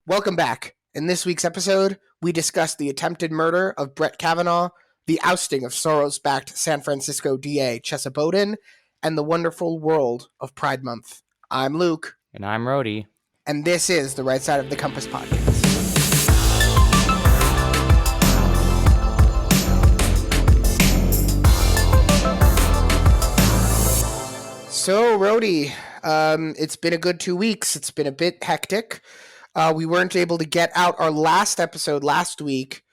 Welcome back. In this week's episode, we discuss the attempted murder of Brett Kavanaugh, the ousting of Soros-backed San Francisco DA Chesa Boudin, and the wonderful world of Pride Month. I'm Luke. And I'm Rhodey. And this is the Right Side of the Compass podcast. So, Rhodey, it's been a good 2 weeks. It's been a bit hectic. We weren't able to get out our last episode last week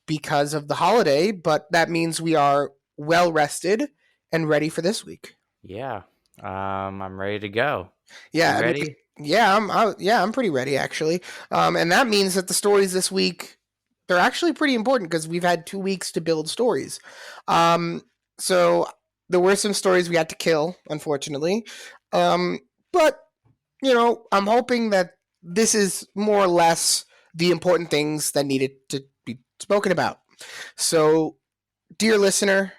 because of the holiday, but that means we are well rested and ready for this week. Yeah, I'm ready to go. Yeah, you ready? I'm pretty ready actually. And that means that the stories this week, they're actually pretty important because we've had 2 weeks to build stories. So there were some stories we had to kill, unfortunately. But I'm hoping that this is more or less the important things that needed to be spoken about. So, dear listener,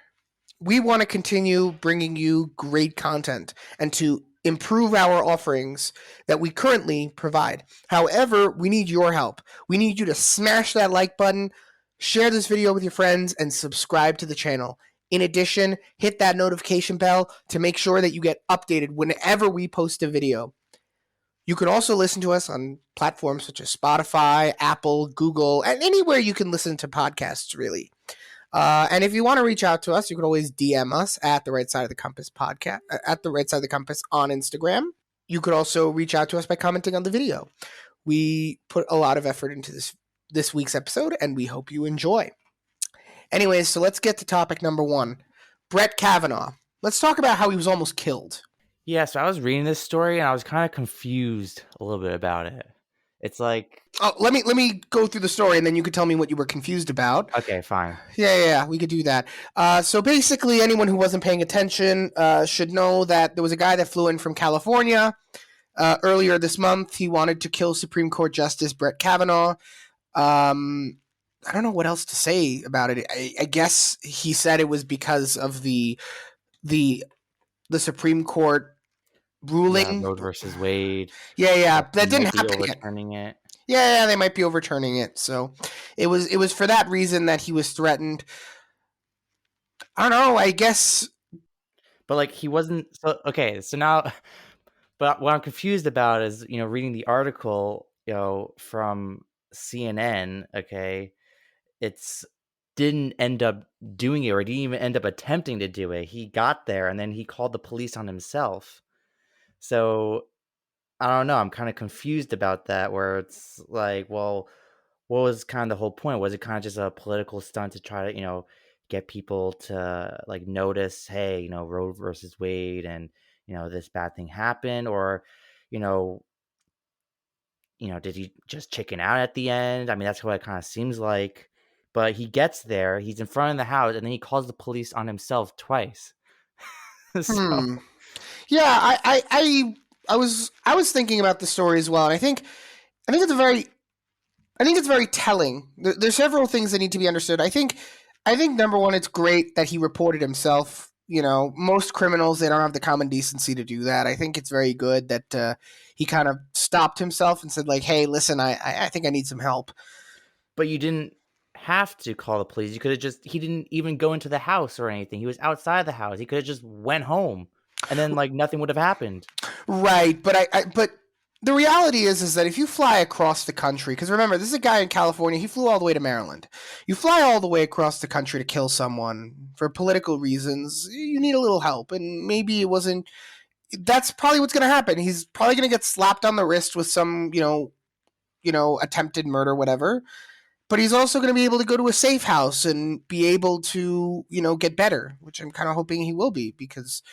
we want to continue bringing you great content and to improve our offerings that we currently provide. However, we need your help. We need you to smash that like button, share this video with your friends, and subscribe to the channel. In addition, hit that notification bell to make sure that you get updated whenever we post a video. You can also listen to us on platforms such as Spotify, Apple, Google, and anywhere you can listen to podcasts, really. And if you want to reach out to us, you can always DM us at the Right Side of the Compass podcast, at the Right Side of the Compass on Instagram. You could also reach out to us by commenting on the video. We put a lot of effort into this week's episode, and we hope you enjoy. Anyways, so let's get to topic number 1. Brett Kavanaugh. Let's talk about how he was almost killed. Yeah, so I was reading this story and I was kind of confused a little bit about it. It's like... Oh, let me go through the story and then you could tell me what you were confused about. Okay, fine. Yeah, we could do that. So basically, anyone who wasn't paying attention should know that there was a guy that flew in from California earlier this month. He wanted to kill Supreme Court Justice Brett Kavanaugh. I don't know what else to say about it. I guess he said it was because of the Supreme Court ruling. Yeah, Roe versus Wade. Yeah, that didn't happen overturning yet. It. Yeah, they might be overturning it. So it was for that reason that he was threatened. I don't know, I guess. But like he wasn't so now but what I'm confused about is, reading the article, from CNN, okay, it's didn't end up doing it or didn't even end up attempting to do it. He got there and then he called the police on himself. So I don't know. I'm kind of confused about that, where it's like, well, what was kind of the whole point? Was it kind of just a political stunt to try to, get people to like notice, hey, Roe versus Wade and, this bad thing happened? Or, did he just chicken out at the end? I mean, that's what it kind of seems like. But he gets there, he's in front of the house, and then he calls the police on himself twice. So. Yeah, I was thinking about the story as well, and I think it's very telling. There's several things that need to be understood. I think number one, it's great that he reported himself. Most criminals, they don't have the common decency to do that. I think it's very good that he kind of stopped himself and said, like, hey, listen, I think I need some help. But you didn't have to call the police. You could have he didn't even go into the house or anything. He was outside the house. He could have just went home and then like nothing would have happened. Right. But but the reality is that if you fly across the country, because remember, this is a guy in California, he flew all the way to Maryland. You fly all the way across the country to kill someone for political reasons, you need a little help. And maybe it wasn't, that's probably what's going to happen. He's probably going to get slapped on the wrist with some, attempted murder, whatever. But he's also going to be able to go to a safe house and be able to, get better, which I'm kind of hoping he will be, because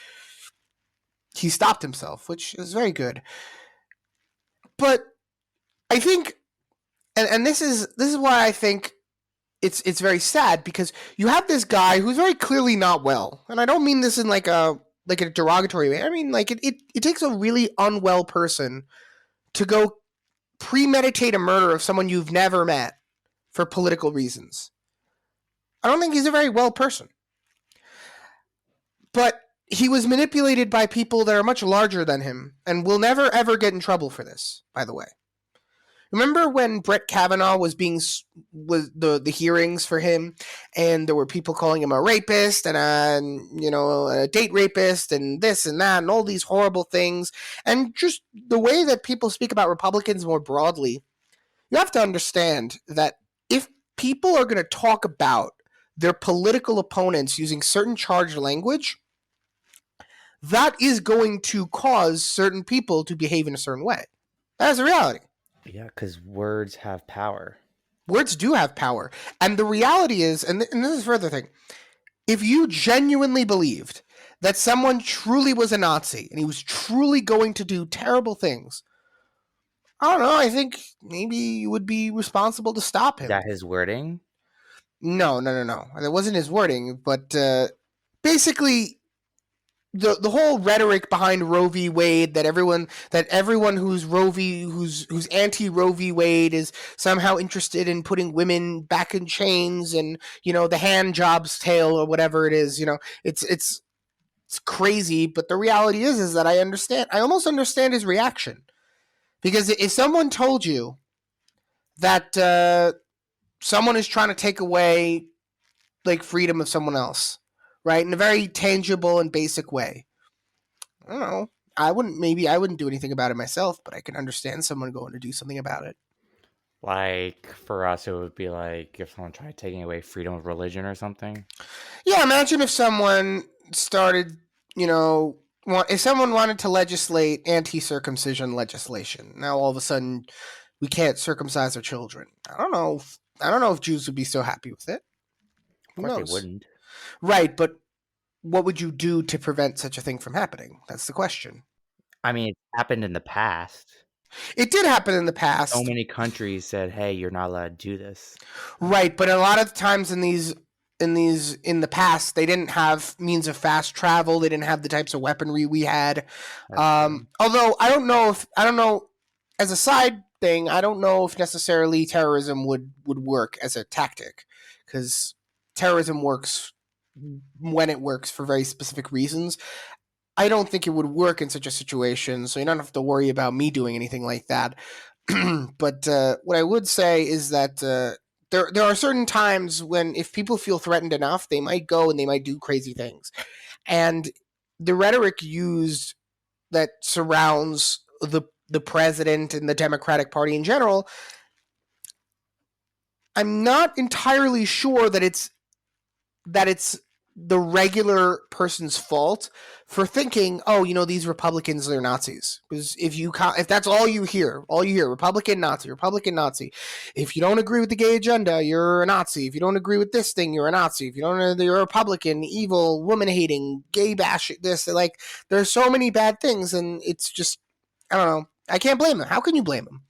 he stopped himself, which is very good. But I think, and this is why I think it's very sad, because you have this guy who's very clearly not well, and I don't mean this in like a derogatory way. I mean, like it takes a really unwell person to go premeditate a murder of someone you've never met for political reasons. I don't think he's a very well person. But he was manipulated by people that are much larger than him and will never, ever get in trouble for this, by the way. Remember when Brett Kavanaugh was the hearings for him, and there were people calling him a rapist and a date rapist and this and that and all these horrible things, and just the way that people speak about Republicans more broadly. You have to understand that if people are going to talk about their political opponents using certain charged language, that is going to cause certain people to behave in a certain way. That's a reality. Yeah, because words have power. Words do have power. And the reality is, and this is further thing, if you genuinely believed that someone truly was a Nazi and he was truly going to do terrible things, I don't know, I think maybe you would be responsible to stop him. That his wording? No. That wasn't his wording, but basically the whole rhetoric behind Roe v. Wade, that everyone who's who's anti Roe v. Wade is somehow interested in putting women back in chains and the hand job's tale or whatever it is. It's crazy, but the reality is that I almost understand his reaction, because if someone told you that someone is trying to take away like freedom of someone else, right, in a very tangible and basic way, I don't know. I wouldn't do anything about it myself, but I can understand someone going to do something about it. Like, for us, it would be like if someone tried taking away freedom of religion or something. Yeah, imagine if someone started, if someone wanted to legislate anti-circumcision legislation. Now all of a sudden we can't circumcise our children. I don't know if Jews would be so happy with it. Who Of course, they knows? wouldn't. Right, but what would you do to prevent such a thing from happening? That's the question. I mean, it happened in the past. It did happen in the So past. many countries said, "Hey, you're not allowed to do this." Right, but a lot of times in the past, they didn't have means of fast travel. They didn't have the types of weaponry we had. Although I don't know. As a side thing, I don't know if necessarily terrorism would work as a tactic, because terrorism works when it works for very specific reasons. I don't think it would work in such a situation, so you don't have to worry about me doing anything like that. But what I would say is that there are certain times when, if people feel threatened enough, they might go and they might do crazy things. And the rhetoric used that surrounds the president and the Democratic Party in general, I'm not entirely sure that it's the regular person's fault for thinking, oh, these Republicans are Nazis. Because if that's all you hear, Republican Nazi, Republican Nazi. If you don't agree with the gay agenda, you're a Nazi. If you don't agree with this thing, you're a Nazi. If you don't, you're a Republican, evil, woman hating, gay bashing. This, like, there's so many bad things, and it's just, I don't know. I can't blame them. How can you blame them?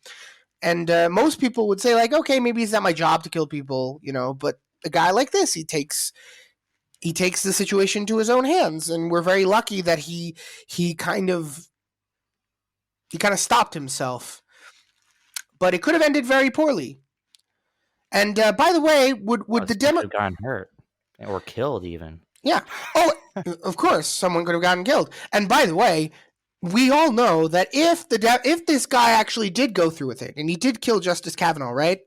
And most people would say, like, okay, maybe it's not my job to kill people, but a guy like this, he takes the situation to his own hands, and we're very lucky that he kind of stopped himself. But it could have ended very poorly. And by the way, would the Someone could have gotten hurt or killed even? Yeah. Oh, of course, someone could have gotten killed. And by the way, we all know that if this guy actually did go through with it and he did kill Justice Kavanaugh, right?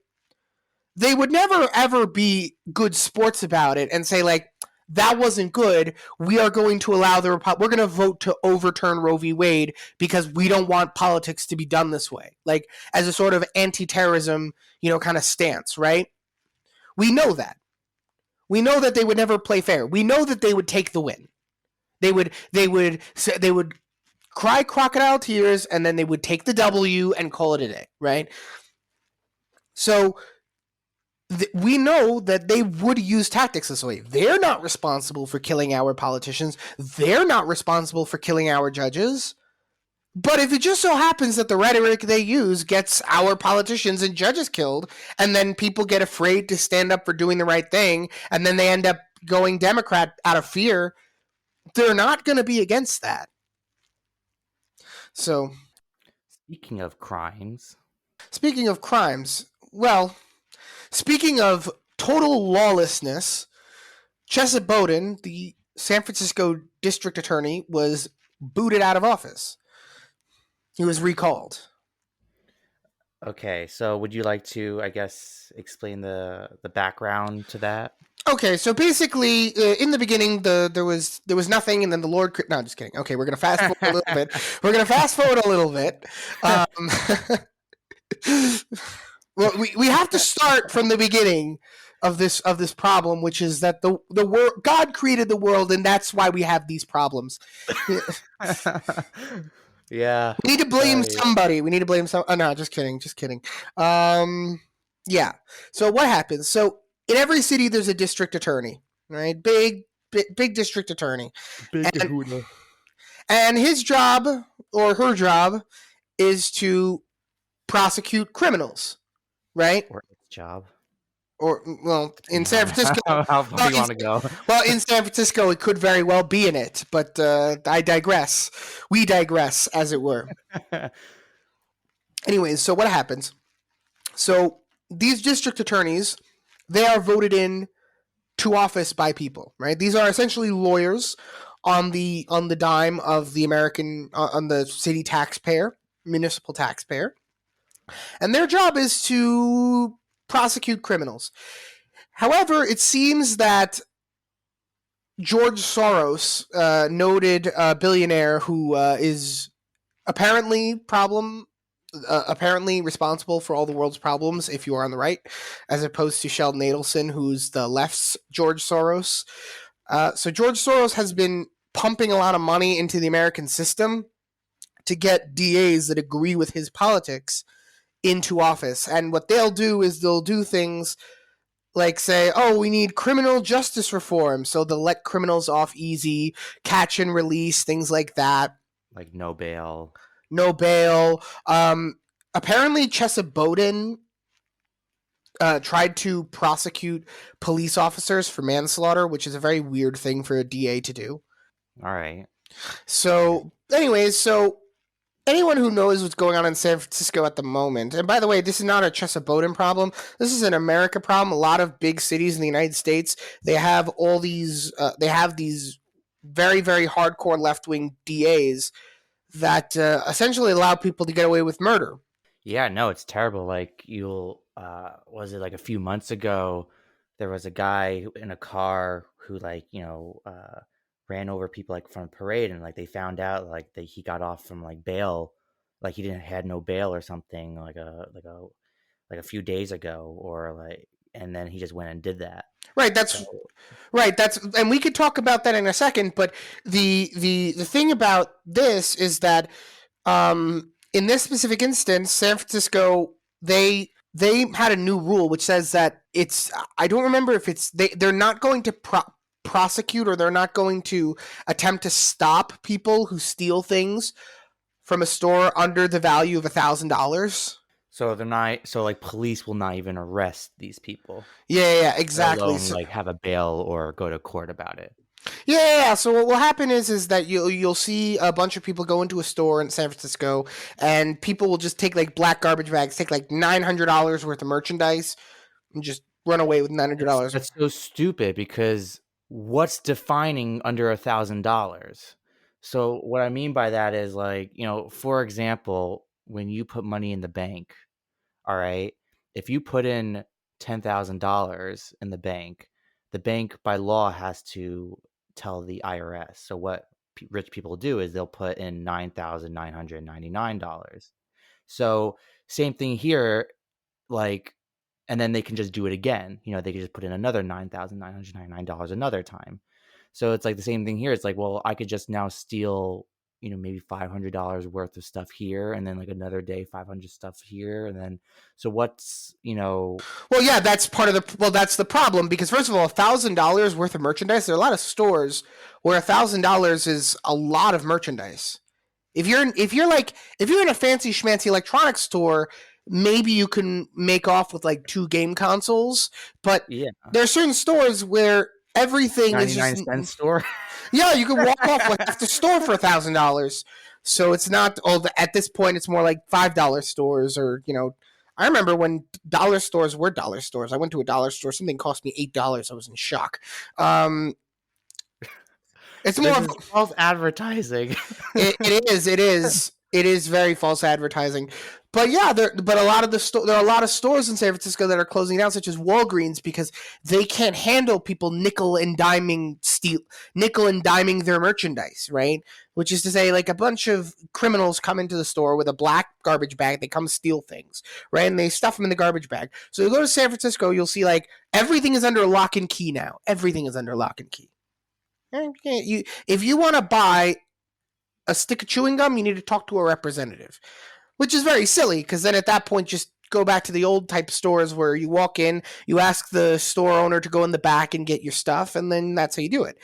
They would never ever be good sports about it and say, like, that wasn't good. We are going to allow we're going to vote to overturn Roe v. Wade because we don't want politics to be done this way. Like, as a sort of anti-terrorism, kind of stance, right? We know that. We know that they would never play fair. We know that they would take the win. They would cry crocodile tears, and then they would take the W and call it a day, right? So we know that they would use tactics this way. They're not responsible for killing our politicians. They're not responsible for killing our judges. But if it just so happens that the rhetoric they use gets our politicians and judges killed, and then people get afraid to stand up for doing the right thing, and then they end up going Democrat out of fear, they're not going to be against that. So, speaking of crimes, well, speaking of total lawlessness, Chesa Boudin, the San Francisco district attorney, was booted out of office. He was recalled. Okay, so would you like to, I guess, explain the background to that? Okay, so basically, in the beginning, there was nothing, and then the Lord. No, just kidding. Okay, we're gonna fast forward a little bit. We're gonna fast forward a little bit. Um, well, we have to start from the beginning of this problem, which is that the world God created the world, and that's why we have these problems. We Yeah. need to blame Yeah. somebody. We need to blame some. Oh, no, just kidding. Just kidding. Yeah. So what happens? So in every city, there's a district attorney, right? Big district attorney, Big and Kahuna. his job or her job is to prosecute criminals, right? Or its job, Or well, in depending San on Francisco, how far well, you want to go. in San Francisco, it could very well be in it, but I digress. We digress, as it were. Anyways, so what happens? So these district attorneys, they are voted in to office by people, right? These are essentially lawyers on the dime of the American on the city taxpayer, municipal taxpayer, and their job is to prosecute criminals. However, it seems that George Soros, noted billionaire who is apparently apparently responsible for all the world's problems if you are on the right, as opposed to Sheldon Adelson, who's the left's George Soros. So George Soros has been pumping a lot of money into the American system to get DAs that agree with his politics into office. And what they'll do is they'll do things like say, oh, we need criminal justice reform. So they'll let criminals off easy, catch and release, things like that. Like no bail. No bail. Apparently, Chesa Boudin tried to prosecute police officers for manslaughter, which is a very weird thing for a DA to do. All right. So, anyways, so anyone who knows what's going on in San Francisco at the moment, and by the way, this is not a Chesa Boudin problem. This is an America problem. A lot of big cities in the United States, they have all these, very, very hardcore left wing DAs that essentially allow people to get away with murder. Yeah, no, it's terrible. Like you'll was it like a few months ago there was a guy in a car who like, ran over people like from a parade and like they found out like that he got off from like bail, like he didn't had no bail or something like a few days ago or like and then he just went and did that. Right. So That's and we could talk about that in a second. But the thing about this is that in this specific instance, San Francisco they had a new rule which says that it's I don't remember if it's they're not going to prosecute or they're not going to attempt to stop people who steal things from a store under the value of $1,000. so they're not so like police will not even arrest these people, Yeah, let exactly. alone So like have a bail or go to court about it. yeah. So what will happen is that you'll see a bunch of people go into a store in San Francisco, and people will just take like black garbage bags, take like $900 worth of merchandise, and just run away with $900. That's so stupid because what's defining under $1,000? So what I mean by that is like, for example, when you put money in the bank, all right, if you put in $10,000 in the bank by law has to tell the IRS. So what rich people do is they'll put in $9,999. So same thing here, like and then they can just do it again. They can just put in another $9,999 another time. So it's like the same thing here. It's like, well, I could just now steal, maybe $500 worth of stuff here, and then like another day, 500 stuff here, and then so what's Well, yeah, that's part of the that's the problem because first of all, $1,000 worth of merchandise. There are a lot of stores where $1,000 is a lot of merchandise. If you're in a fancy schmancy electronics store, maybe you can make off with like 2 game consoles, but yeah, there are certain stores where everything is 99-cent just store. yeah, you can walk off like half the store for $1,000. So it's not at this point it's more like $5 stores or I remember when dollar stores were dollar stores. I went to a dollar store, something cost me $8. I was in shock. It's more This of is false advertising. it is It is very false advertising. But yeah, but a lot of there are a lot of stores in San Francisco that are closing down, such as Walgreens, because they can't handle people nickel and diming their merchandise, right? Which is to say, like, a bunch of criminals come into the store with a black garbage bag, they come steal things, right? And they stuff them in the garbage bag. So you go to San Francisco, you'll see like everything is under lock and key now. Everything is under lock and key. If you want to buy a stick of chewing gum, you need to talk to a representative, which is very silly because then at that point, just go back to the old type stores where you walk in, you ask the store owner to go in the back and get your stuff, and then that's how you do it.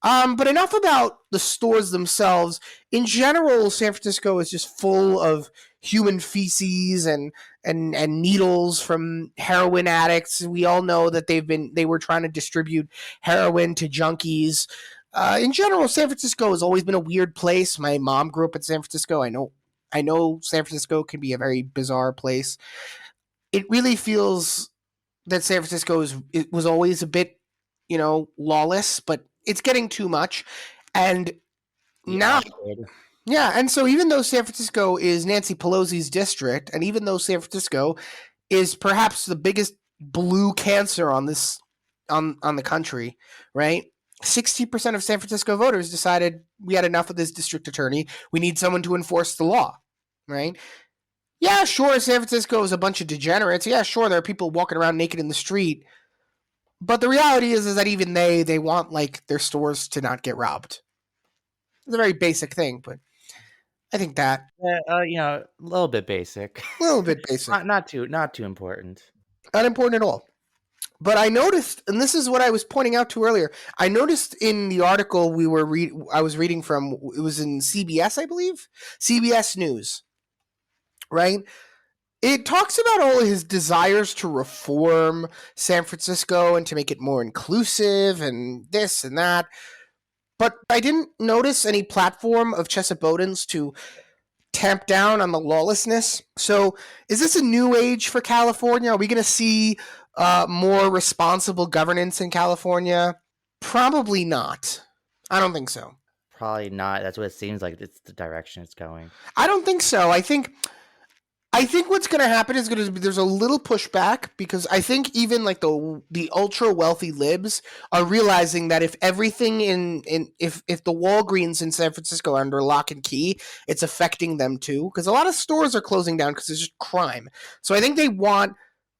But enough about the stores themselves. In general, San Francisco is just full of human feces and needles from heroin addicts. We all know that they were trying to distribute heroin to junkies. In general, San Francisco has always been a weird place. My mom grew up in San Francisco. I know San Francisco can be a very bizarre place. It really feels that San Francisco it was always a bit, lawless, but it's getting too much. And The now, Ashford. yeah, and so even though San Francisco is Nancy Pelosi's district, and even though San Francisco is perhaps the biggest blue cancer on the country, right? 60% of San Francisco voters decided we had enough of this district attorney. We need someone to enforce the law, right? Yeah, sure, San Francisco is a bunch of degenerates. Yeah, sure, there are people walking around naked in the street. But the reality is that even they want like their stores to not get robbed. It's a very basic thing, but I think that A little bit basic. a little bit basic, Not too important. not important at all. But I noticed, and this is what I was pointing out to earlier. I noticed in the article I was reading from, it was in CBS, I believe, CBS News, right? It talks about all his desires to reform San Francisco and to make it more inclusive and this and that. But I didn't notice any platform of chesa boudins to tamp down on the lawlessness. So is this a new age for California? Are we going to see more responsible governance in California? Probably not. I don't think so. Probably not. That's what it seems like. It's the direction it's going. I don't think so. I think what's going to happen is going to be there's a little pushback because I think even like the ultra wealthy libs are realizing that if everything if the Walgreens in San Francisco are under lock and key, it's affecting them too because a lot of stores are closing down because there's just crime. So I think they want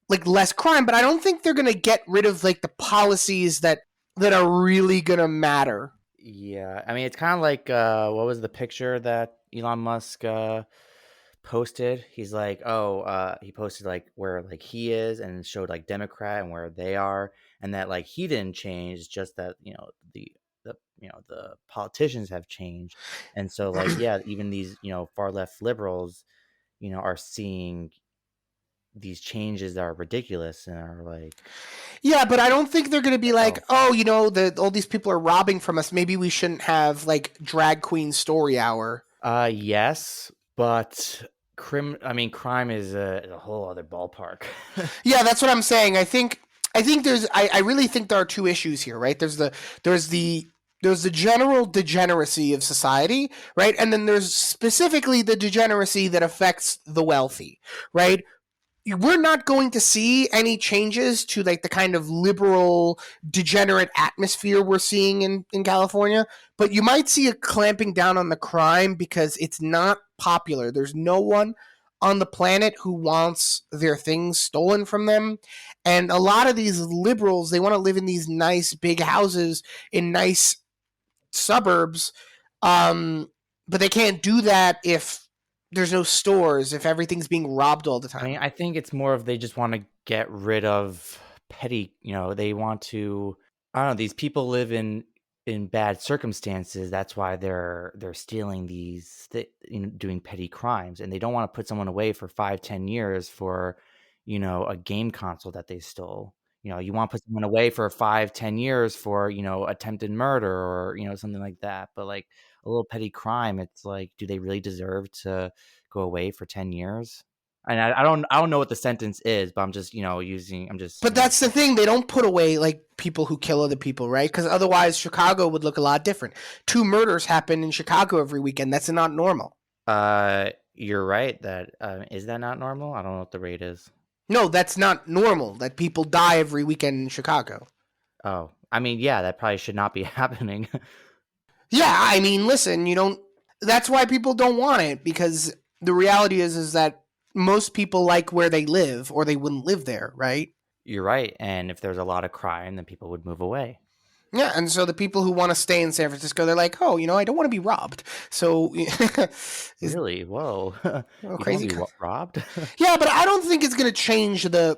like less crime, but I don't think they're going to get rid of like the policies that are really going to matter. Yeah, I mean, it's kind of like what was the picture that Elon Musk posted? He's like, he posted like where like he is and showed like Democrat and where they are, and that like he didn't change, just that the politicians have changed, and so like yeah, even these far left liberals, are seeing these changes that are ridiculous and are like, yeah, but I don't think they're going to be like, all these people are robbing from us. Maybe we shouldn't have like drag queen story hour. Yes, but crime is a whole other ballpark. Yeah, that's what I'm saying. I think I really think there are two issues here, right? There's the general degeneracy of society, right? And then there's specifically the degeneracy that affects the wealthy, right? We're not going to see any changes to like the kind of liberal degenerate atmosphere we're seeing in California, but you might see a clamping down on the crime because it's not popular. There's no one on the planet who wants their things stolen from them. And a lot of these liberals, they want to live in these nice big houses in nice suburbs. But they can't do that if there's no stores, if everything's being robbed all the time. I mean, I think it's more of they just want to get rid of petty, they want to, I don't know, these people live in bad circumstances. That's why they're stealing doing petty crimes, and they don't want to put someone away for 5-10 years for, a game console that they stole. You want to put someone away for 5-10 years for, attempted murder or, something like that. But like a little petty crime, it's like, do they really deserve to go away for 10 years? And I don't know what the sentence is, but I'm just, But that's the thing. They don't put away like people who kill other people, right? Because otherwise Chicago would look a lot different. 2 murders happen in Chicago every weekend. That's not normal. You're right that is that not normal? I don't know what the rate is. No, that's not normal. That people die every weekend in Chicago. Oh, I mean, yeah, that probably should not be happening. Yeah, I mean, listen, you don't. That's why people don't want it, because the reality is that most people like where they live, or they wouldn't live there, right? You're right, and if there's a lot of crime, then people would move away. Yeah, and so the people who want to stay in San Francisco, they're like, oh, I don't want to be robbed. So, is Really? Whoa. You don't crazy. want to be robbed? Yeah, but I don't think it's going to change the.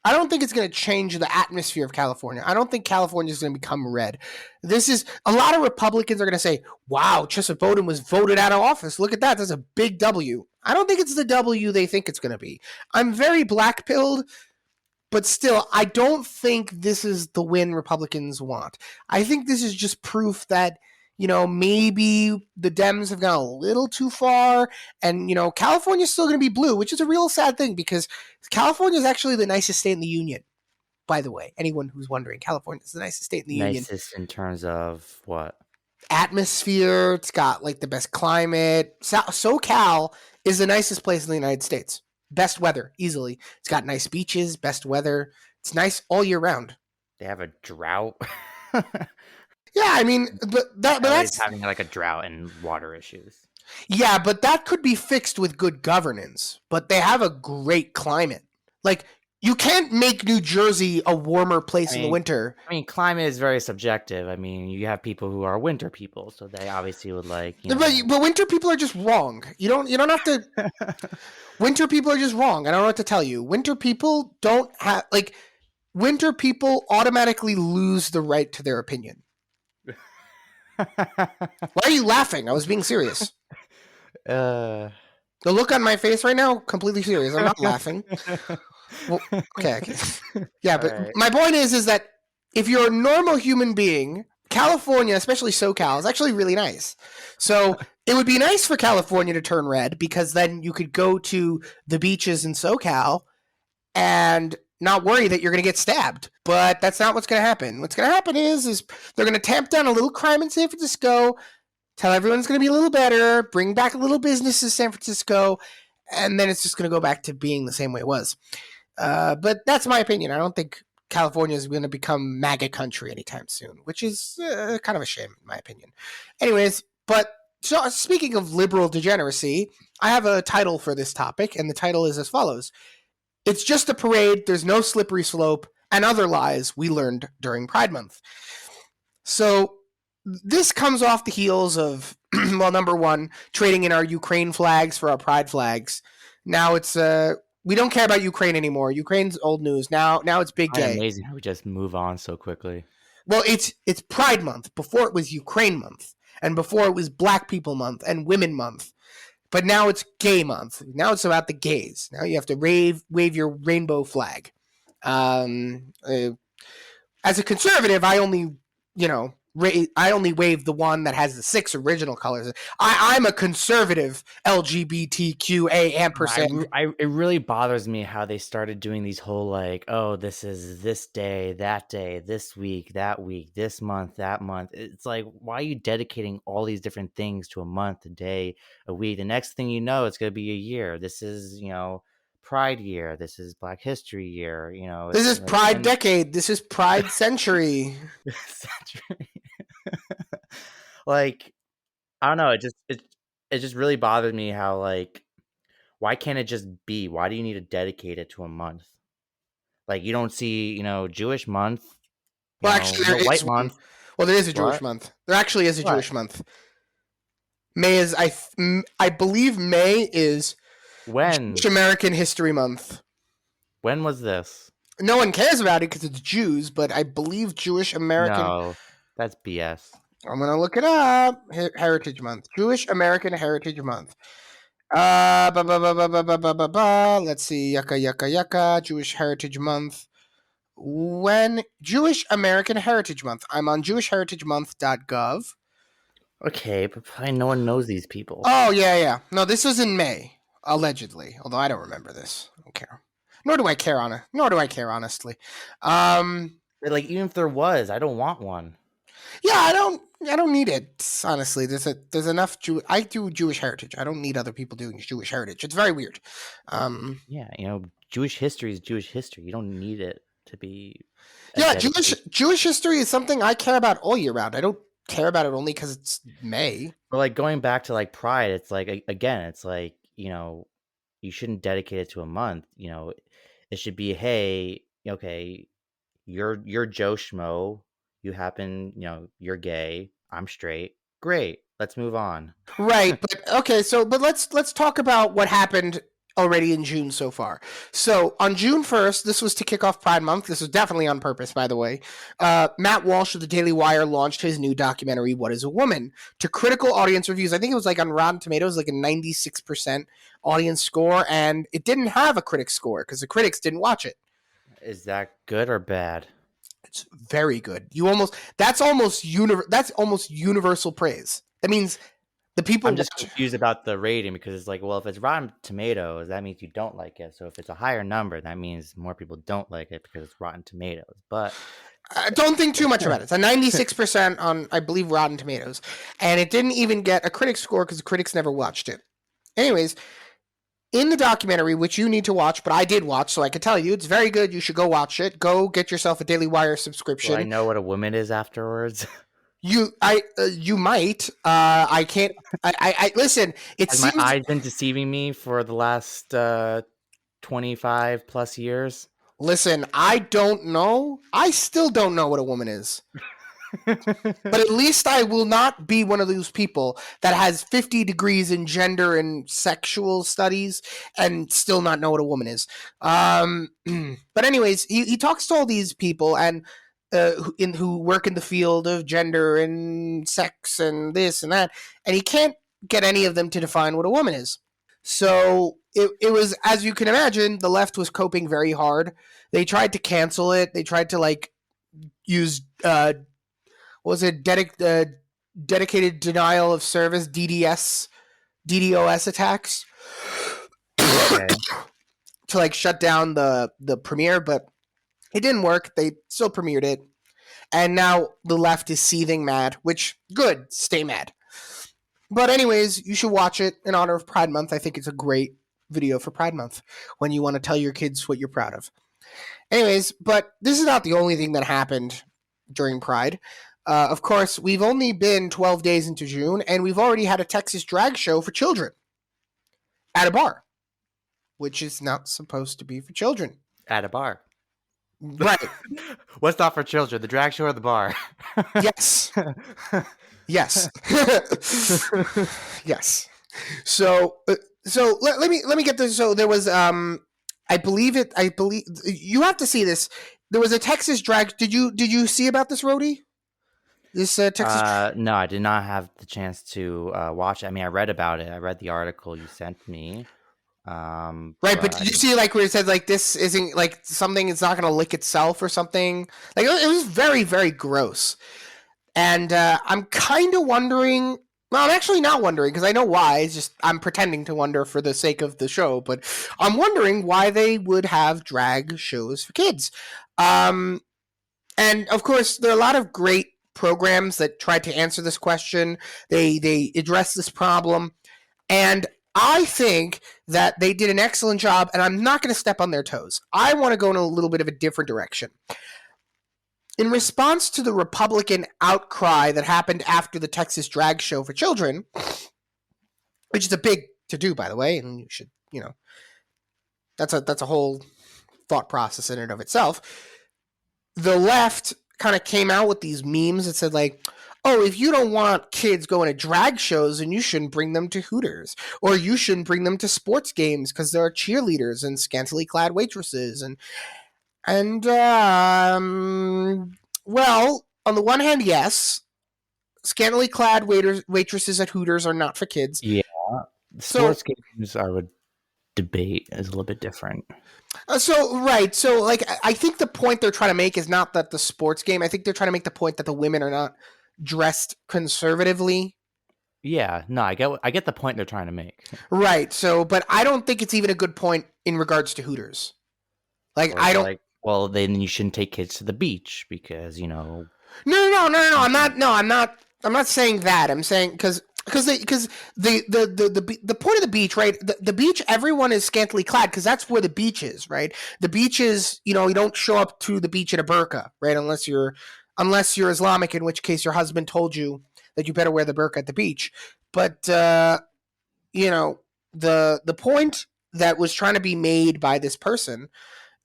I don't think it's going to change the atmosphere of California. I don't think California is going to become red. This is a lot of Republicans are going to say, "Wow, Chesa Boudin was voted out of office. Look at that. That's a big W." I don't think it's the W they think it's going to be. I'm very black pilled, but still, I don't think this is the win Republicans want. I think this is just proof that, maybe the Dems have gone a little too far, and, California's still going to be blue, which is a real sad thing because California is actually the nicest state in the union. By the way, anyone who's wondering, California is the nicest state in the union. Nicest in terms of what? Atmosphere, it's got like the best climate. SoCal is the nicest place in the United States. Best weather, easily. It's got nice beaches, best weather. It's nice all year round. They have a drought. Yeah, I mean, but LA's that's having like a drought and water issues. yeah, but that could be fixed with good governance. But they have a great climate. Like, you can't make New Jersey a warmer place in the winter. I mean, climate is very subjective. I mean, you have people who are winter people, so they obviously would like. But winter people are just wrong. You don't have to. Winter people are just wrong. I don't know what to tell you. Winter people don't have winter people automatically lose the right to their opinion. Why are you laughing? I was being serious. The look on my face right now, completely serious. I'm not laughing. Well, okay. Yeah, but right. my point is that if you're a normal human being, California, especially SoCal, is actually really nice. So it would be nice for California to turn red, because then you could go to the beaches in SoCal and not worry that you're going to get stabbed. But that's not what's going to happen. What's going to happen is they're going to tamp down a little crime in San Francisco, tell everyone's going to be a little better, bring back a little business to San Francisco, and then it's just going to go back to being the same way it was. But that's my opinion. I don't think California is going to become MAGA country anytime soon, which is kind of a shame, in my opinion. Anyways, but so speaking of liberal degeneracy, I have a title for this topic, and the title is as follows. It's just a parade, there's no slippery slope, and other lies we learned during Pride Month. So this comes off the heels of, well, number one, trading in our Ukraine flags for our Pride flags. Now it's we don't care about Ukraine anymore. Ukraine's old news. Now it's Big Gay. Amazing how we just move on so quickly. Well, it's Pride Month. Before it was Ukraine Month, and before it was Black People Month and Women Month. But now it's Gay Month. Now it's about the gays. Now you have to wave your rainbow flag. As a conservative, I only wave the one that has the 6 original colors. I'm a conservative LGBTQA ampersand. It really bothers me how they started doing these whole like, oh, this is this day, this week, this month, that month. It's like, why are you dedicating all these different things to a month, a day, a week? The next thing you know, it's going to be a year. This is, Pride year. This is Black History year. This is Pride decade. This is Pride century. Century. Like, I don't know. It just really bothered me how like, why can't it just be? Why do you need to dedicate it to a month? Like, you don't see, Jewish month. Well, actually, there white is one. month. Well, there is a Jewish month. There actually is a Jewish month. May is I believe May is when Jewish American History Month. When was this? No one cares about it because it's Jews, but I believe Jewish American. No, that's BS. I'm gonna look it up. Heritage Month, Jewish American Heritage Month. Let's see. Yucca. Jewish Heritage Month. When Jewish American Heritage Month. I'm on jewishheritagemonth.gov. Okay, but probably no one knows these people. Oh, yeah. No, this was in May, allegedly. Although I don't remember this. I don't care. Nor do I care, honestly. Like, even if there was, I don't want one. Yeah, I don't. I don't need it. Honestly, there's enough. I do Jewish heritage. I don't need other people doing Jewish heritage. It's very weird. Yeah, Jewish history is Jewish history. You don't need it to be a Yeah, Jewish dedication. Jewish history is something I care about all year round. I don't care about it only because it's May. But like going back to like Pride, it's like again, it's like you shouldn't dedicate it to a month. It should be, hey, okay, you're Joe Schmo. You happen, you're gay. I'm straight. Great. Let's move on. Right, but okay, but let's talk about what happened already in June so far. So on June 1st, this was to kick off Pride Month. This was definitely on purpose, by the way. Matt Walsh of the Daily Wire launched his new documentary, What is a Woman? To critical audience reviews. I think it was like on Rotten Tomatoes, like a 96% audience score, and it didn't have a critic score because the critics didn't watch it. Is that good or bad? It's very good. That's almost universal praise. That means the people I'm just watch. confused about the rating because it's like, well, if it's Rotten Tomatoes, that means you don't like it. So if it's a higher number, that means more people don't like it because it's Rotten Tomatoes. But Don't think too much about it. It's a 96% on, I believe, Rotten Tomatoes. And it didn't even get a critic score because the critics never watched it. Anyways, in the documentary, which you need to watch, but I did watch, so I can tell you, it's very good. You should go watch it. Go get yourself a Daily Wire will I subscription. know what a woman is afterwards? You might. I can't. I listen. It Has my seems. eyes been deceiving me for the last 25 plus years? Listen, I don't know. I still don't know what a woman is. But at least I will not be one of those people that has 50 degrees in gender and sexual studies and still not know what a woman is. But anyways, he talks to all these people and who work in the field of gender and sex and this and that, and he can't get any of them to define what a woman is. So it was, as you can imagine, the left was coping very hard. They tried to cancel it. They tried to like use was it dedicated denial of service DDoS attacks Okay. to like shut down the premiere, but it didn't work. They still premiered it, and now the left is seething mad. Which good, stay mad. But anyways, you should watch it in honor of Pride Month. I think it's a great video for Pride Month when you want to tell your kids what you're proud of. Anyways, but this is not the only thing that happened during Pride. Of course, we've only been 12 days into June, and we've already had a Texas drag show for children at a bar, which is not supposed to be for children. At a bar. Right. What's not for children? The drag show or the bar? Yes. Yes. Yes. So let me get this. So there was I believe you have to see this. There was a Texas drag. Did you see about this, Rhodey? This Texas. No, I did not have the chance to watch it. I mean, I read about it. I read the article you sent me. Right, but But I did you didn't. see like where it said like this isn't like something is not going to lick itself or something? Like it was very very gross, and I'm kind of wondering. Well, I'm actually not wondering because I know why. It's just I'm pretending to wonder for the sake of the show, but I'm wondering why they would have drag shows for kids. Um, and of course, there are a lot of great programs that try to answer this question. They address this problem, and I think that they did an excellent job, and I'm not going to step on their toes. I want to go in a little bit of a different direction. In response to the Republican outcry that happened after the Texas drag show for children, which is a big to do, by the way, and you should, that's a whole thought process in and of itself. The left kind of came out with these memes that said like, oh, if you don't want kids going to drag shows, then you shouldn't bring them to Hooters, or you shouldn't bring them to sports games because there are cheerleaders and scantily clad waitresses, and well, on the one hand, yes, scantily clad waitresses at Hooters are not for kids. Yeah, So, sports games I would debate is a little bit different. right. So, like, I think the point they're trying to make is not that the sports game. I think they're trying to make the point that the women are not dressed conservatively. Yeah, no, I get the point they're trying to make. Right. So, but I don't think it's even a good point in regards to Hooters. Like, Or I it's don't. like, well, then you shouldn't take kids to the beach because No. I'm not. No, I'm not. I'm not saying that. I'm saying because the point of the beach, right? The beach, everyone is scantily clad because that's where the beach is, right? The beach is, you don't show up to the beach in a burqa, right? Unless you're Islamic, in which case your husband told you that you better wear the burqa at the beach. But the point that was trying to be made by this person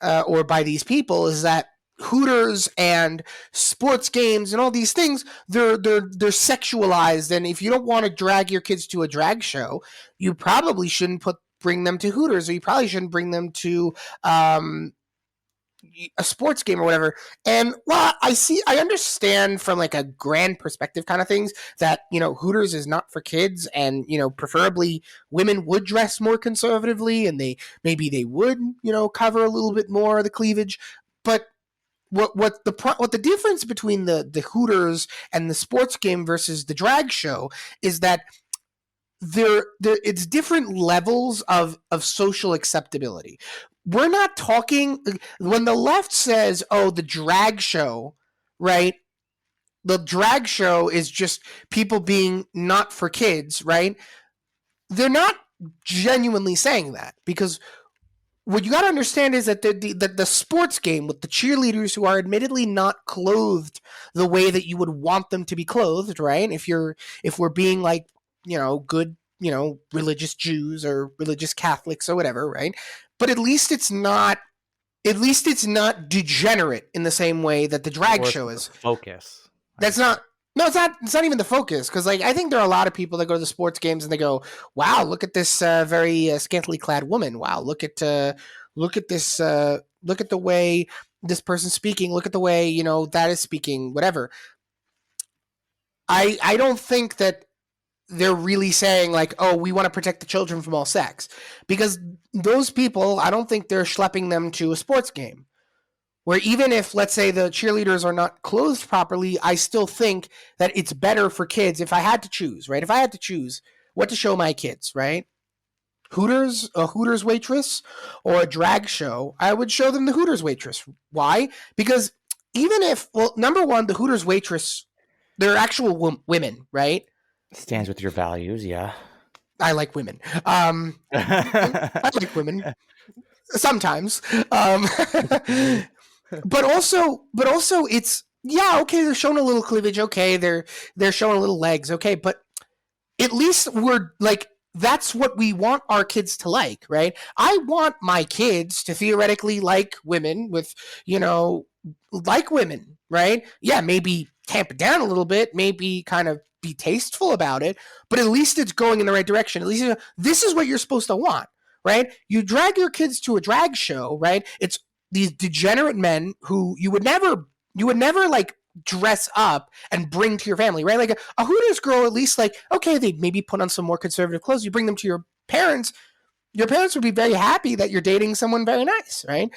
or by these people is that Hooters and sports games and all these things, they're sexualized, and if you don't want to drag your kids to a drag show, you probably shouldn't bring them to Hooters, or you probably shouldn't bring them to a sports game or whatever. And well, I understand from like a grand perspective kind of things that, Hooters is not for kids, and, preferably women would dress more conservatively, and maybe they would, cover a little bit more of the cleavage. But what the difference between the Hooters and the sports game versus the drag show is that it's different levels of social acceptability. We're not talking when the left says, "Oh, the drag show," right? The drag show is just people being not for kids, right? They're not genuinely saying that, because what you got to understand is that the sports game with the cheerleaders who are admittedly not clothed the way that you would want them to be clothed, right? If we're being like, good, religious Jews or religious Catholics or whatever, right? But at least it's not degenerate in the same way that the drag show is. Focus. That's not. No, it's not. It's not even the focus, because I think there are a lot of people that go to the sports games and they go, "Wow, look at this very scantily clad woman. Wow, look at this. Look at the way this person's speaking. Look at the way that is speaking. Whatever." I don't think that they're really saying like, "Oh, we want to protect the children from all sex," because those people, I don't think they're schlepping them to a sports game. Where even if, let's say, the cheerleaders are not clothed properly, I still think that it's better for kids if I had to choose, right? If I had to choose what to show my kids, right? A Hooters waitress or a drag show, I would show them the Hooters waitress. Why? Because even if, well, number one, the Hooters waitress, they're actual women, right? Stands with your values, yeah. I like women. I like women sometimes. But also it's, yeah, okay, they're showing a little cleavage, okay, they're showing a little legs, okay, but at least we're like, that's what we want our kids to like, right? I want my kids to theoretically like women with, like women, right? Yeah, maybe tamp it down a little bit, maybe kind of be tasteful about it, but at least it's going in the right direction. At least this is what you're supposed to want, right? You drag your kids to a drag show, right? It's these degenerate men who you would never like dress up and bring to your family, right? Like a Hooters girl, at least, like, okay, they maybe put on some more conservative clothes. You bring them to your parents. Your parents would be very happy that you're dating someone very nice, right?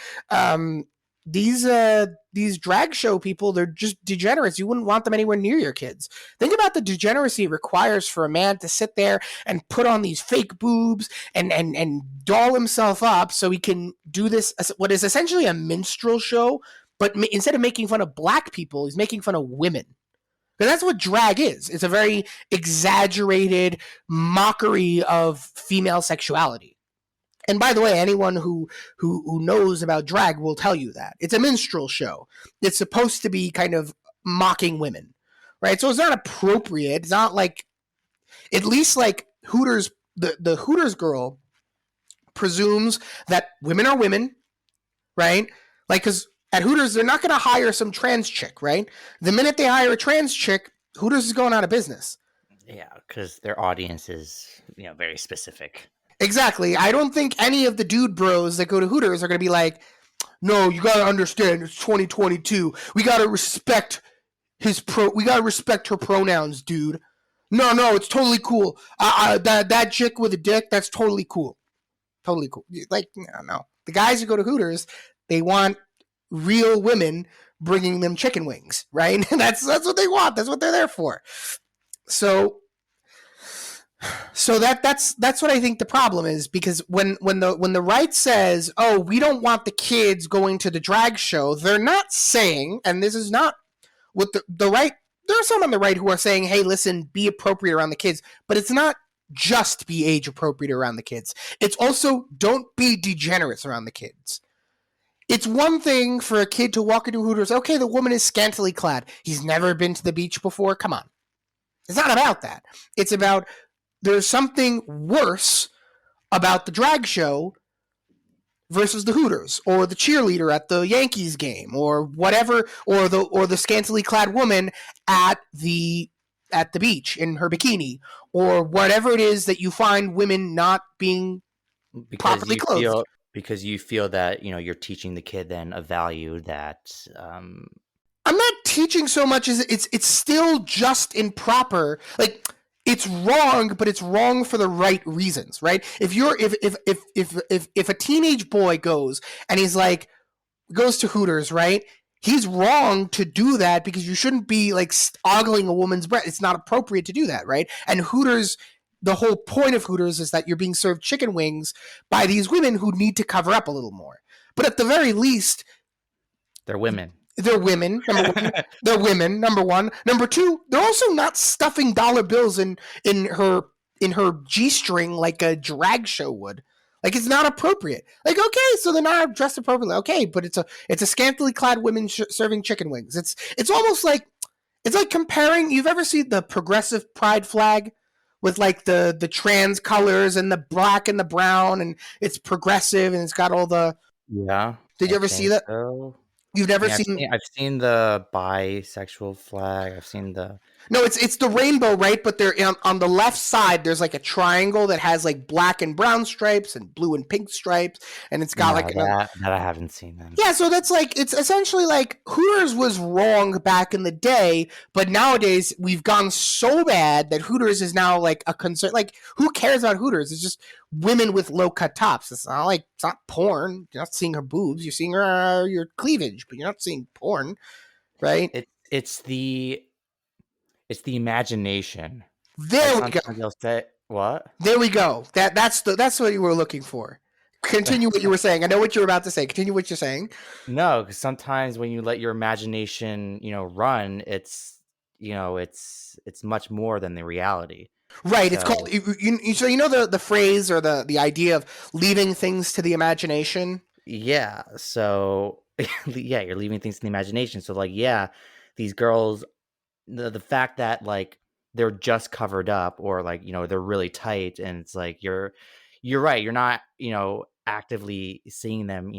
These drag show people, they're just degenerates. You wouldn't want them anywhere near your kids. Think about the degeneracy it requires for a man to sit there and put on these fake boobs and doll himself up so he can do this, what is essentially a minstrel show, but instead of making fun of black people, he's making fun of women. Because that's what drag is. It's a very exaggerated mockery of female sexuality. And by the way, anyone who knows about drag will tell you that. It's a minstrel show. It's supposed to be kind of mocking women, right? So it's not appropriate. It's not like, at least like Hooters, the Hooters girl presumes that women are women, right? Like, because at Hooters, they're not going to hire some trans chick, right? The minute they hire a trans chick, Hooters is going out of business. Yeah, because their audience is, very specific. Exactly. I don't think any of the dude bros that go to Hooters are going to be like, "No, you got to understand, it's 2022. We got to respect we got to respect her pronouns, dude. No, it's totally cool. That chick with a dick, that's totally cool. Totally cool." Like, no. The guys who go to Hooters, they want real women bringing them chicken wings, right? That's what they want. That's what they're there for. So that's what I think the problem is, because when the right says, "Oh, we don't want the kids going to the drag show," they're not saying, and this is not what the right there are some on the right who are saying, hey, listen, be appropriate around the kids, but it's not just be age appropriate around the kids. It's also don't be degenerates around the kids. It's one thing for a kid to walk into Hooters. Okay, the woman is scantily clad. He's never been to the beach before. Come on. It's not about that. It's about there's something worse about the drag show versus the Hooters or the cheerleader at the Yankees game or whatever, or the scantily clad woman at the beach in her bikini or whatever it is that you find women not being properly clothed. Because you feel that you're teaching the kid then a value that I'm not teaching so much as it's still just improper. Like it's wrong, but it's wrong for the right reasons, right? If a teenage boy goes and goes to Hooters, right? He's wrong to do that because you shouldn't be like ogling a woman's breast. It's not appropriate to do that, right? And Hooters, the whole point of Hooters is that you're being served chicken wings by these women who need to cover up a little more. But at the very least, they're women. They're women, number one. They're women, number one. Number two, they're also not stuffing dollar bills in her G-string like a drag show would. Like it's not appropriate. Like okay, so they're not dressed appropriately. Okay, but it's a scantily clad women serving chicken wings. It's almost like it's like comparing. You've ever seen the progressive pride flag with like the trans colors and the black and the brown, and it's progressive and it's got all the. Yeah. Did you ever see that? So. You've never seen. I've seen the bisexual flag. I've seen the. No, it's the rainbow, right? But they're on the left side. There's like a triangle that has like black and brown stripes and blue and pink stripes, and it's got that I haven't seen them. Yeah, so that's like it's essentially like Hooters was wrong back in the day, but nowadays we've gone so bad that Hooters is now like a concern. Like who cares about Hooters? It's just women with low cut tops. It's not porn. You're not seeing her boobs. You're seeing her your cleavage, but you're not seeing porn, right? It's the imagination. There we go. They'll say what? There we go. That's what you were looking for. Continue what you were saying. I know what you were about to say. Continue what you're saying. No, because sometimes when you let your imagination, run, it's much more than the reality. Right. So, it's called. So you know the phrase or the idea of leaving things to the imagination. Yeah. So yeah, you're leaving things to the imagination. So like, yeah, these girls, the fact that like they're just covered up or like they're really tight, and it's like you're right. You're not actively seeing them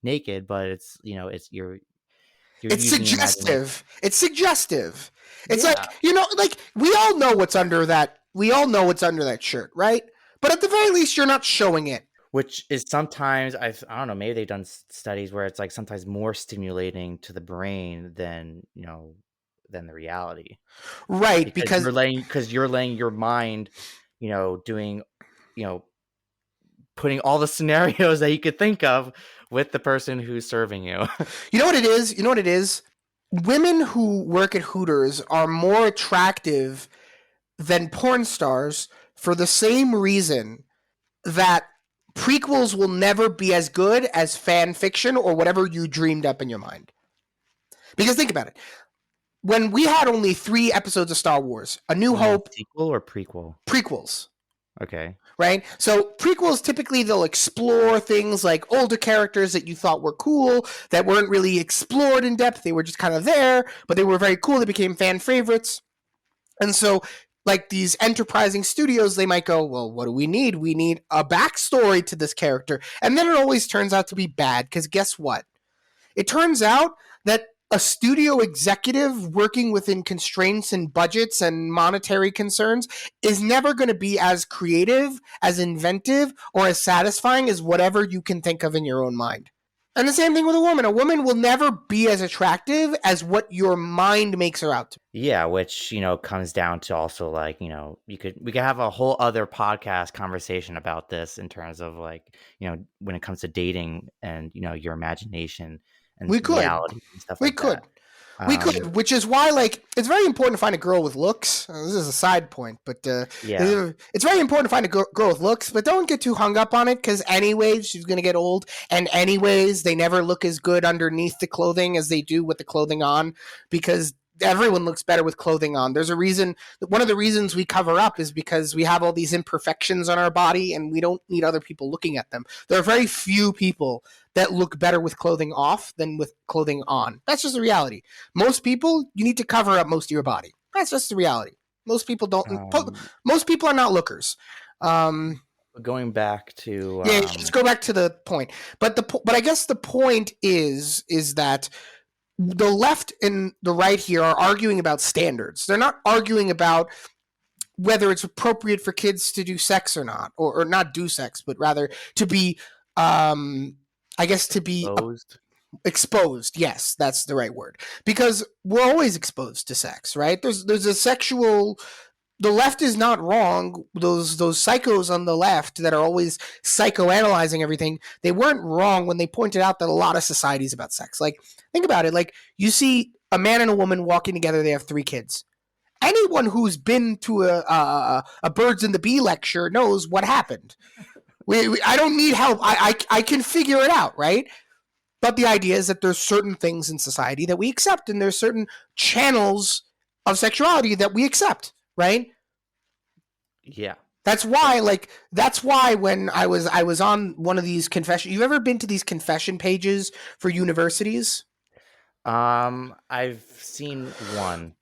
naked, but it's you're it's suggestive. It's suggestive. It's like like we all know what's under that. We all know what's under that shirt, right? But at the very least, you're not showing it. Which is sometimes I don't know. Maybe they've done studies where it's like sometimes more stimulating to the brain than than the reality, right? Because you're laying your mind, doing, putting all the scenarios that you could think of with the person who's serving you. You know what it is? Women who work at Hooters are more attractive than porn stars for the same reason that prequels will never be as good as fan fiction or whatever you dreamed up in your mind. Because think about it. When we had only 3 episodes of Star Wars, A New Hope... Sequel or prequel? Prequels. Okay. Right? So prequels, typically they'll explore things like older characters that you thought were cool, that weren't really explored in depth. They were just kind of there, but they were very cool. They became fan favorites. And so like these enterprising studios, they might go, well, what do we need? We need a backstory to this character. And then it always turns out to be bad, because guess what? It turns out that a studio executive working within constraints and budgets and monetary concerns is never going to be as creative, as inventive, or as satisfying as whatever you can think of in your own mind. And the same thing with a woman. A woman will never be as attractive as what your mind makes her out to. Yeah, which, comes down to also like, we could have a whole other podcast conversation about this in terms of like, when it comes to dating and, your imagination and reality and stuff like that. We could, which is why, like, it's very important to find a girl with looks. This is a side point, but it's very important to find a girl with looks, but don't get too hung up on it, because anyways, she's going to get old, and anyways, they never look as good underneath the clothing as they do with the clothing on, because everyone looks better with clothing on. There's a reason. One of the reasons we cover up is because we have all these imperfections on our body and we don't need other people looking at them. There are very few people that look better with clothing off than with clothing on. That's just the reality. Most people, you need to cover up most of your body. That's just the reality. Most people don't. Most people are not lookers. Going back to yeah, let's go back to the point. But I guess the point is that the left and the right here are arguing about standards. They're not arguing about whether it's appropriate for kids to do sex or not, or not do sex, but rather to be, I guess, to be exposed. Yes, that's the right word. Because we're always exposed to sex, right? There's a sexual. The left is not wrong. Those psychos on the left that are always psychoanalyzing everything, they weren't wrong when they pointed out that a lot of society is about sex. Like, think about it. Like, you see a man and a woman walking together, they have 3 kids. Anyone who's been to a Birds and the Bee lecture knows what happened. I don't need help. I can figure it out, right? But the idea is that there's certain things in society that we accept, and there's certain channels of sexuality that we accept. Right? Yeah. That's why when I was on one of these confession. You've ever been to these confession pages for universities? I've seen one.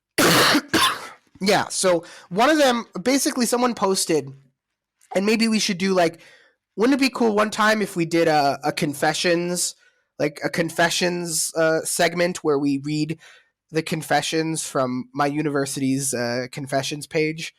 Yeah. So one of them, basically, someone posted, and maybe we should do like, wouldn't it be cool one time if we did a confessions, like a confessions segment where we read the confessions from my university's confessions page,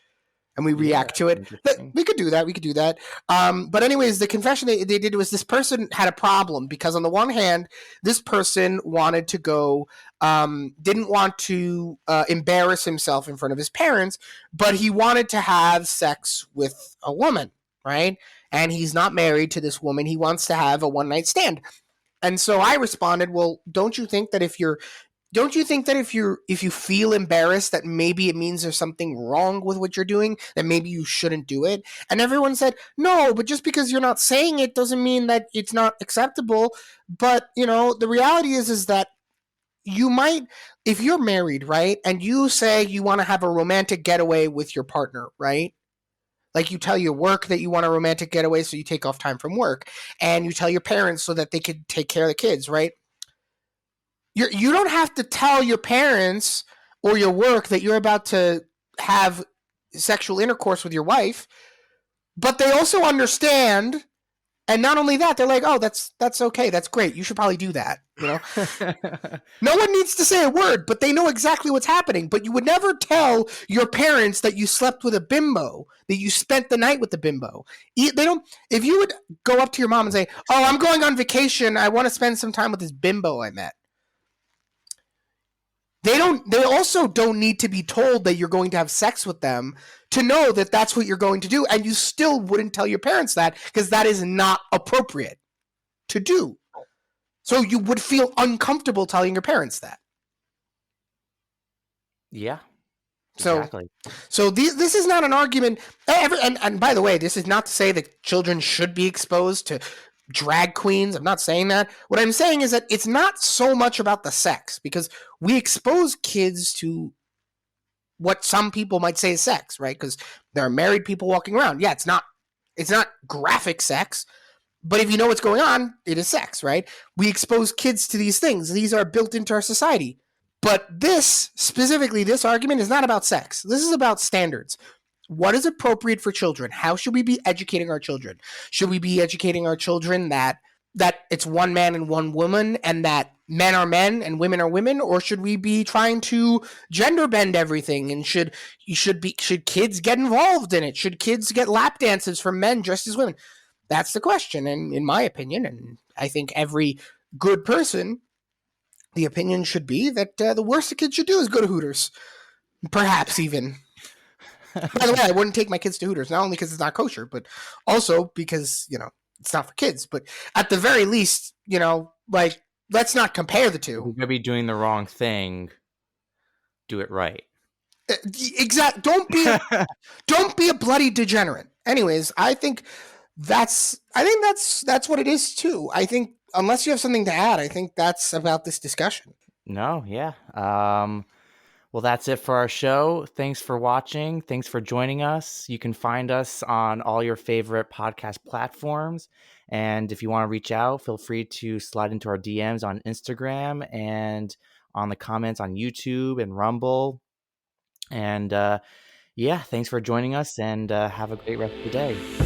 and we react to it. We could do that. But anyways, the confession they did was this person had a problem because on the one hand, this person wanted to go, didn't want to embarrass himself in front of his parents, but he wanted to have sex with a woman, right? And he's not married to this woman. He wants to have a one-night stand. And so I responded, well, don't you think that if you feel embarrassed, that maybe it means there's something wrong with what you're doing, that maybe you shouldn't do it? And everyone said, no, but just because you're not saying it doesn't mean that it's not acceptable. But, the reality is that you might, if you're married, right, and you say you want to have a romantic getaway with your partner, right? Like, you tell your work that you want a romantic getaway, so you take off time from work, and you tell your parents so that they could take care of the kids, right? You don't have to tell your parents or your work that you're about to have sexual intercourse with your wife, but they also understand. And not only that, they're like, oh, that's okay. That's great. You should probably do that. No one needs to say a word, but they know exactly what's happening. But you would never tell your parents that you slept with a bimbo, that you spent the night with the bimbo. They don't. If you would go up to your mom and say, oh, I'm going on vacation, I want to spend some time with this bimbo I met. They also don't need to be told that you're going to have sex with them to know that that's what you're going to do, and you still wouldn't tell your parents that because that is not appropriate to do. So you would feel uncomfortable telling your parents that. Yeah. Exactly. So this is not an argument. And by the way, this is not to say that children should be exposed to drag queens. I'm not saying that. What I'm saying is that it's not so much about the sex, because we expose kids to what some people might say is sex, right? Because there are married people walking around. Yeah, it's not graphic sex, but if you know what's going on, it is sex, right? We expose kids to these things. These are built into our society. But this argument is not about sex. This is about standards. What is appropriate for children? How should we be educating our children? Should we be educating our children that it's one man and one woman, and that men are men and women are women? Or should we be trying to gender bend everything? And should kids get involved in it? Should kids get lap dances from men dressed as women? That's the question. And in my opinion, and I think every good person, the opinion should be that the worst a kid should do is go to Hooters. Perhaps even. By the way, I wouldn't take my kids to Hooters, not only because it's not kosher, but also because, it's not for kids. But at the very least, let's not compare the two. You're going to be doing the wrong thing. Do it right. Exactly. Don't be a bloody degenerate. Anyways, I think that's what it is too. I think, unless you have something to add, I think that's about this discussion. No, yeah. Well, that's it for our show. Thanks for watching. Thanks for joining us. You can find us on all your favorite podcast platforms. And if you want to reach out, feel free to slide into our DMs on Instagram and on the comments on YouTube and Rumble. And yeah, thanks for joining us, and have a great rest of the day.